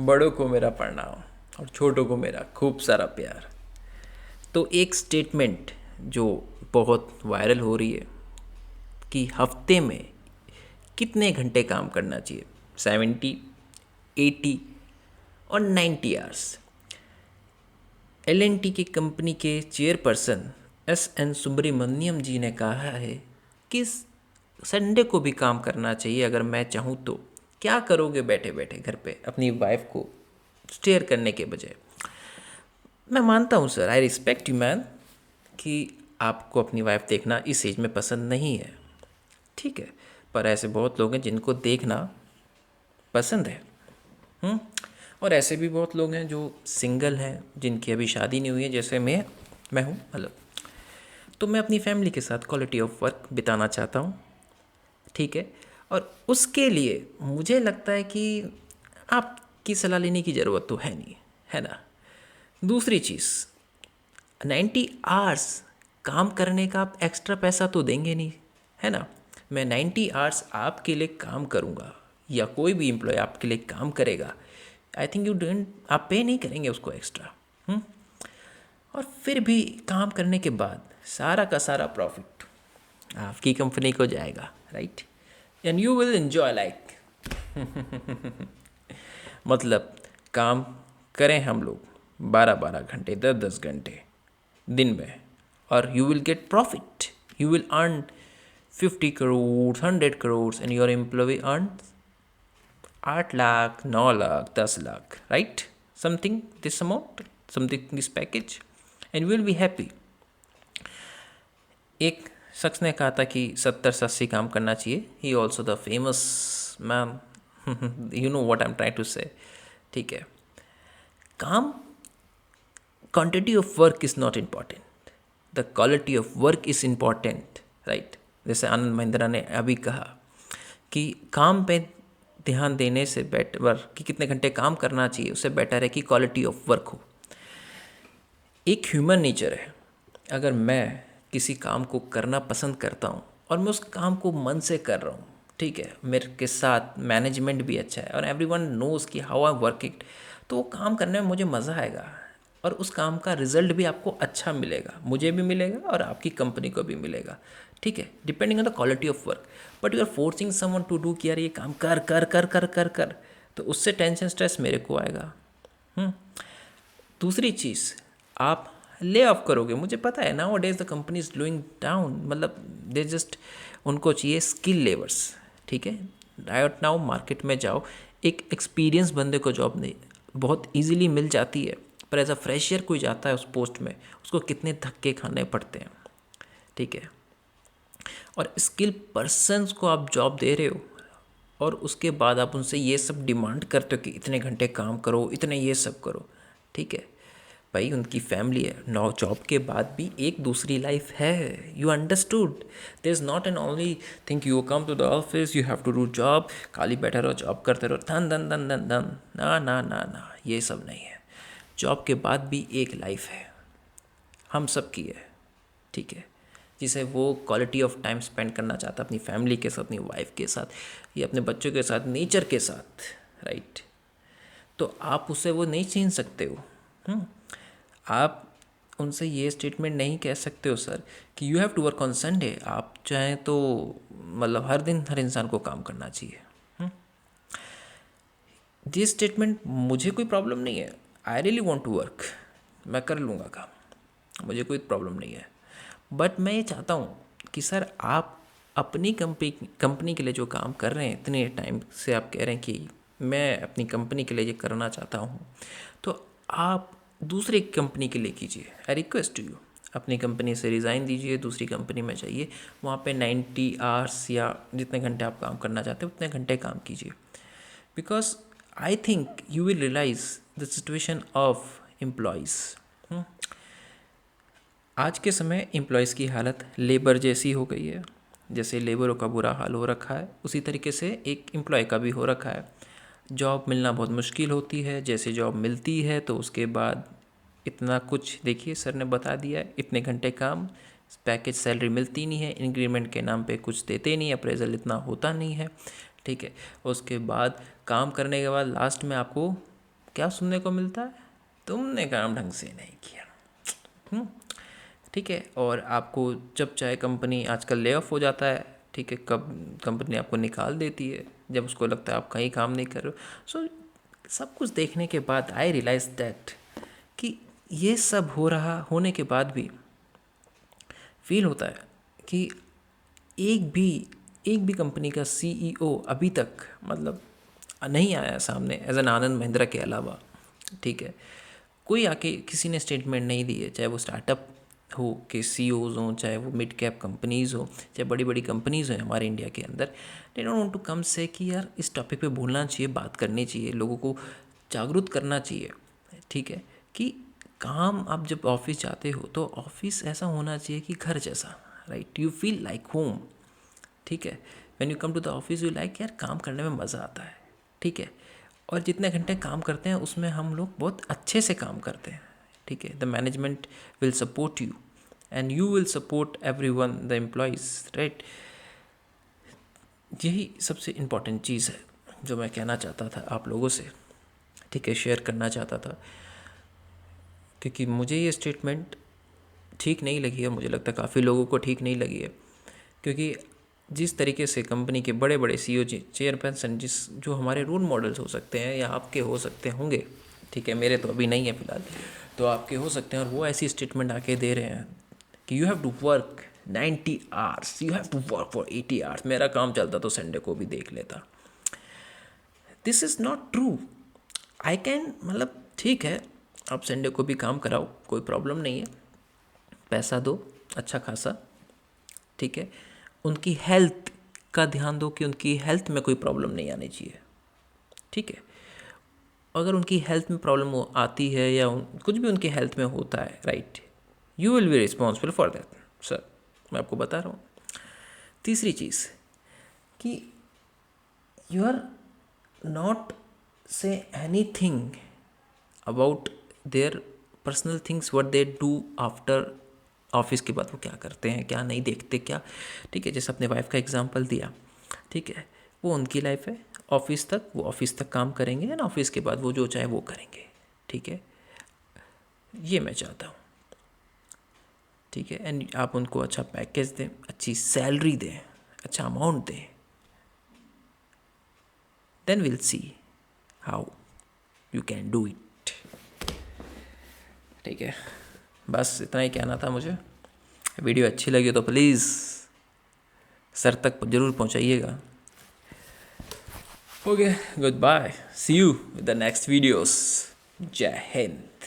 बड़ों को मेरा प्रणाम और छोटों को मेरा खूब सारा प्यार। तो एक स्टेटमेंट जो बहुत वायरल हो रही है कि हफ्ते में कितने घंटे काम करना चाहिए, 70, 80 और 90 आवर्स। एल&टी की कंपनी के चेयरपर्सन एस सुब्रमण्यम जी ने कहा है कि संडे को भी काम करना चाहिए अगर मैं चाहूँ तो। क्या करोगे बैठे बैठे घर पे अपनी वाइफ को स्टेयर करने के बजाय? मैं मानता हूँ sir, I respect you man, कि आपको अपनी वाइफ देखना इस एज में पसंद नहीं है, ठीक है। पर ऐसे बहुत लोग हैं जिनको देखना पसंद है। हम्म। और ऐसे भी बहुत लोग हैं जो सिंगल हैं, जिनकी अभी शादी नहीं हुई है, जैसे मैं हूँ मतलब। तो मैं अपनी फैमिली के साथ क्वालिटी ऑफ वर्क बिताना चाहता हूँ, ठीक है। और उसके लिए मुझे लगता है कि आपकी सलाह लेने की ज़रूरत तो है नहीं, है ना। दूसरी चीज़, 90 आवर्स काम करने का आप एक्स्ट्रा पैसा तो देंगे नहीं, है ना। मैं 90 आवर्स आपके लिए काम करूँगा या कोई भी एम्प्लॉय आपके लिए काम करेगा, आई थिंक यू डेंट, आप पे नहीं करेंगे उसको एक्स्ट्रा। और फिर भी काम करने के बाद सारा का सारा प्रॉफिट आपकी कंपनी को जाएगा, right. And you will enjoy like, मतलब काम करें हम लोग 12-12 घंटे, 10-10 घंटे दिन में, और you will get profit. You will earn 50 crore, 100 crore, and your employ earn 8 lakh, 9 lakh, 10 lakh, right. Something this amount, something this package, and will be happy. एक शख्स ने कहा था कि 70 से 80 काम करना चाहिए। He also the famous man, you know what I am trying to say, ठीक है। काम, quantity of work is not important, the quality of work is important, right. जैसे आनंद महिंद्रा ने अभी कहा कि काम पे ध्यान देने से बेटर कि कितने घंटे काम करना चाहिए, उससे बेटर है कि क्वालिटी ऑफ वर्क हो। एक ह्यूमन नेचर है, अगर मैं किसी काम को करना पसंद करता हूँ और मैं उस काम को मन से कर रहा हूँ, ठीक है, मेरे के साथ मैनेजमेंट भी अच्छा है और एवरीवन नोज़ कि हाउ आई वर्क इट, तो वो काम करने में मुझे मज़ा आएगा और उस काम का रिजल्ट भी आपको अच्छा मिलेगा, मुझे भी मिलेगा और आपकी कंपनी को भी मिलेगा, ठीक है, depending on the quality of work. But you are forcing someone to do कि यार ये काम कर कर कर कर कर कर, तो उससे टेंशन स्ट्रेस मेरे को आएगा। दूसरी चीज़, आप ले ऑफ करोगे, मुझे पता है now days the company is glowing down, मतलब दे जस्ट, उनको चाहिए स्किल लेवर्स, ठीक है। राइट नाउ मार्केट में जाओ, एक एक्सपीरियंस बंदे को जॉब नहीं बहुत इजीली मिल जाती है, पर एज अ फ्रेशर कोई जाता है उस पोस्ट में, उसको कितने धक्के खाने पड़ते हैं, ठीक है। और स्किल पर्सनस को आप जॉब दे रहे हो और उसके बाद आप उनसे ये सब डिमांड करते हो कि इतने घंटे काम करो, इतने ये सब करो, ठीक है। भाई उनकी फैमिली है, नौ जॉब के बाद भी एक दूसरी लाइफ है, you understood. There is not an only think you come to the office, you have to do job, खाली बैठे रहो, जॉब करते रहो, धन धन धन धन धन, ना ना ना ना, ये सब नहीं है। जॉब के बाद भी एक लाइफ है, हम सब की है, ठीक है, जिसे वो क्वालिटी ऑफ टाइम स्पेंड करना चाहता है अपनी फैमिली के साथ, अपनी वाइफ के साथ या अपने बच्चों के साथ, नेचर के साथ, राइट। तो आप उससे वो नहीं छीन सकते हो। आप उनसे ये स्टेटमेंट नहीं कह सकते हो सर कि you have to work on Sunday. आप चाहें तो मतलब हर दिन हर इंसान को काम करना चाहिए। ये स्टेटमेंट मुझे कोई प्रॉब्लम नहीं है, I really want to work, मैं कर लूँगा काम, मुझे कोई प्रॉब्लम नहीं है। बट मैं ये चाहता हूँ कि सर आप अपनी कंपनी के लिए जो काम कर रहे हैं इतने टाइम से, आप कह रहे हैं कि मैं अपनी कंपनी के लिए ये करना चाहता हूँ, तो आप दूसरी कंपनी के लिए कीजिए। आई रिक्वेस्ट टू यू, अपनी कंपनी से रिज़ाइन दीजिए, दूसरी कंपनी में जाइए, वहाँ पे 90 आवर्स या जितने घंटे आप काम करना चाहते हो उतने घंटे काम कीजिए। Because I think you will realise the situation of employees. आज के समय एम्प्लॉयज़ की हालत लेबर जैसी हो गई है, जैसे लेबरों का बुरा हाल हो रखा है उसी तरीके से एक एम्प्लॉय का भी हो रखा है। जॉब मिलना बहुत मुश्किल होती है, जैसे जॉब मिलती है तो उसके बाद इतना कुछ, देखिए सर ने बता दिया है, इतने घंटे काम, पैकेज सैलरी मिलती नहीं है, इंक्रीमेंट के नाम पे कुछ देते नहीं, अप्रेजल इतना होता नहीं है, ठीक है। उसके बाद काम करने के बाद लास्ट में आपको क्या सुनने को मिलता है? तुमने काम ढंग से नहीं किया। ठीक है। और आपको जब चाहे कंपनी आजकल ले ऑफ हो जाता है, ठीक है, कब कंपनी आपको निकाल देती है जब उसको लगता है आप कहीं काम नहीं कर रहे हो। सो सब कुछ देखने के बाद आई रियलाइज दैट कि ये सब हो रहा होने के बाद भी फील होता है कि एक भी कंपनी का सीईओ अभी तक मतलब नहीं आया सामने एज एन आनंद महिंद्रा के अलावा। ठीक है, कोई आके किसी ने स्टेटमेंट नहीं दी है, चाहे वो स्टार्टअप हो के सीईओज हों, चाहे वो मिड कैप कंपनीज़ हो, चाहे बड़ी बड़ी कंपनीज़ हों हमारे इंडिया के अंदर। They don't want to come से कि यार इस टॉपिक पे बोलना चाहिए, बात करनी चाहिए, लोगों को जागरूक करना चाहिए। ठीक है, कि काम आप जब ऑफिस जाते हो तो ऑफिस ऐसा होना चाहिए कि घर जैसा, right, you feel like home. ठीक है, when you come to the office you like यार काम करने में मज़ा आता है। ठीक है, और जितने घंटे काम करते हैं उसमें हम लोग बहुत अच्छे से काम करते हैं। ठीक है, the management will support you and you will support everyone, the employees, right. यही सबसे इम्पॉर्टेंट चीज़ है जो मैं कहना चाहता था आप लोगों से। ठीक है, शेयर करना चाहता था, क्योंकि मुझे ये स्टेटमेंट ठीक नहीं लगी है, मुझे लगता है काफ़ी लोगों को ठीक नहीं लगी है। क्योंकि जिस तरीके से कंपनी के बड़े बड़े सीईओ चेयरपर्सन जो हमारे रोल मॉडल्स हो सकते हैं या आपके हो सकते होंगे, ठीक है, मेरे तो अभी नहीं है फ़िलहाल, तो आपके हो सकते हैं, और वो ऐसी स्टेटमेंट आके दे रहे हैं कि you have to work 90 hours, you have to work for 80 hours. मेरा काम चलता तो संडे को भी देख लेता। This is not true. I can, मतलब ठीक है, आप संडे को भी काम कराओ, कोई प्रॉब्लम नहीं है, पैसा दो अच्छा खासा। ठीक है, उनकी हेल्थ का ध्यान दो कि उनकी हेल्थ में कोई प्रॉब्लम नहीं आनी चाहिए। ठीक है, अगर उनकी हेल्थ में प्रॉब्लम आती है या कुछ भी उनकी हेल्थ में होता है, right, you will be responsible for that sir, मैं आपको बता रहा हूँ। तीसरी चीज़ कि यू आर नॉट से any thing about their personal things, what they do after office के बाद, वो क्या करते हैं, क्या नहीं देखते क्या। ठीक है, जैसे अपने वाइफ का एग्जांपल दिया, ठीक है, वो उनकी लाइफ है, ऑफिस तक वो ऑफिस तक काम करेंगे एंड ऑफिस के बाद वो जो चाहे वो करेंगे। ठीक है, ये मैं चाहता हूँ। ठीक है, एंड आप उनको अच्छा पैकेज दें, अच्छी सैलरी दें, अच्छा अमाउंट दें, then will see how you can do it. ठीक है, बस इतना ही कहना था मुझे। वीडियो अच्छी लगी तो प्लीज़ सर तक ज़रूर पहुंचाइएगा। Okay, good bye, see you with the next videos. जय हिंद।